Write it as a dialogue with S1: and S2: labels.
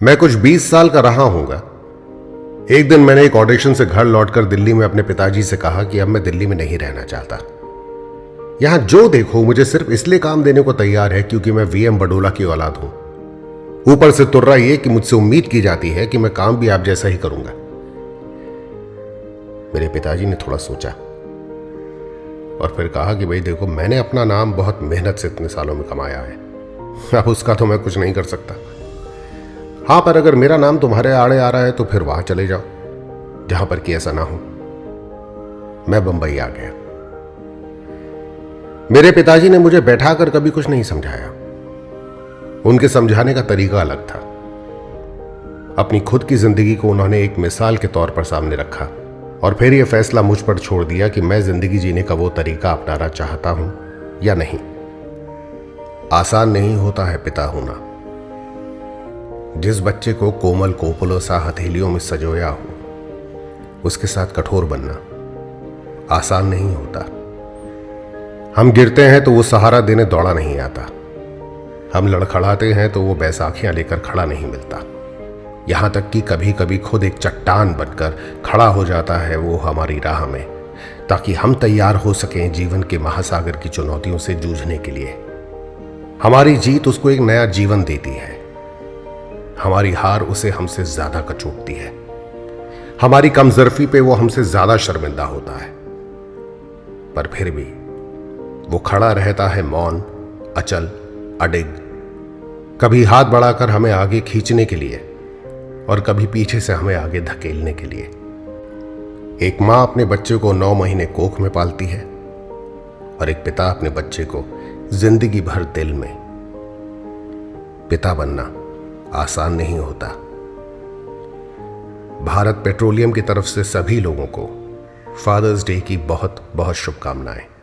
S1: मैं कुछ 20 साल का रहा हूंगा। एक दिन मैंने एक ऑडिशन से घर लौटकर दिल्ली में अपने पिताजी से कहा कि अब मैं दिल्ली में नहीं रहना चाहता। यहां जो देखो मुझे सिर्फ इसलिए काम देने को तैयार है क्योंकि मैं वीएम बडोला की औलाद हूं। ऊपर से तुर्रा यह कि मुझसे उम्मीद की जाती है कि मैं काम भी आप जैसा ही करूंगा। मेरे पिताजी ने थोड़ा सोचा और फिर कहा कि भाई देखो, मैंने अपना नाम बहुत मेहनत से इतने सालों में कमाया है, अब उसका तो मैं कुछ नहीं कर सकता। हां, पर अगर मेरा नाम तुम्हारे आड़े आ रहा है तो फिर वहां चले जाओ जहां पर कि ऐसा ना हो। मैं बंबई आ गया। मेरे पिताजी ने मुझे बैठाकर कभी कुछ नहीं समझाया। उनके समझाने का तरीका अलग था। अपनी खुद की जिंदगी को उन्होंने एक मिसाल के तौर पर सामने रखा और फिर यह फैसला मुझ पर छोड़ दिया कि मैं जिंदगी जीने का वो तरीका अपनाना चाहता हूं या नहीं। आसान नहीं होता है पिता होना। जिस बच्चे को कोमल कोपलों सा हथेलियों में सजोया हो, उसके साथ कठोर बनना आसान नहीं होता। हम गिरते हैं तो वो सहारा देने दौड़ा नहीं आता। हम लड़खड़ाते हैं तो वो बैसाखियां लेकर खड़ा नहीं मिलता। यहां तक कि कभी कभी खुद एक चट्टान बनकर खड़ा हो जाता है वो हमारी राह में, ताकि हम तैयार हो सकें जीवन के महासागर की चुनौतियों से जूझने के लिए। हमारी जीत उसको एक नया जीवन देती है, हमारी हार उसे हमसे ज्यादा कचोटती है। हमारी कमजोरी पे वो हमसे ज्यादा शर्मिंदा होता है, पर फिर भी वो खड़ा रहता है, मौन, अचल, अडिग, कभी हाथ बढ़ाकर हमें आगे खींचने के लिए और कभी पीछे से हमें आगे धकेलने के लिए। एक मां अपने बच्चे को 9 महीने कोख में पालती है और एक पिता अपने बच्चे को जिंदगी भर दिल में। पिता बनना आसान नहीं होता। भारत पेट्रोलियम की तरफ से सभी लोगों को फादर्स डे की बहुत बहुत शुभकामनाएं।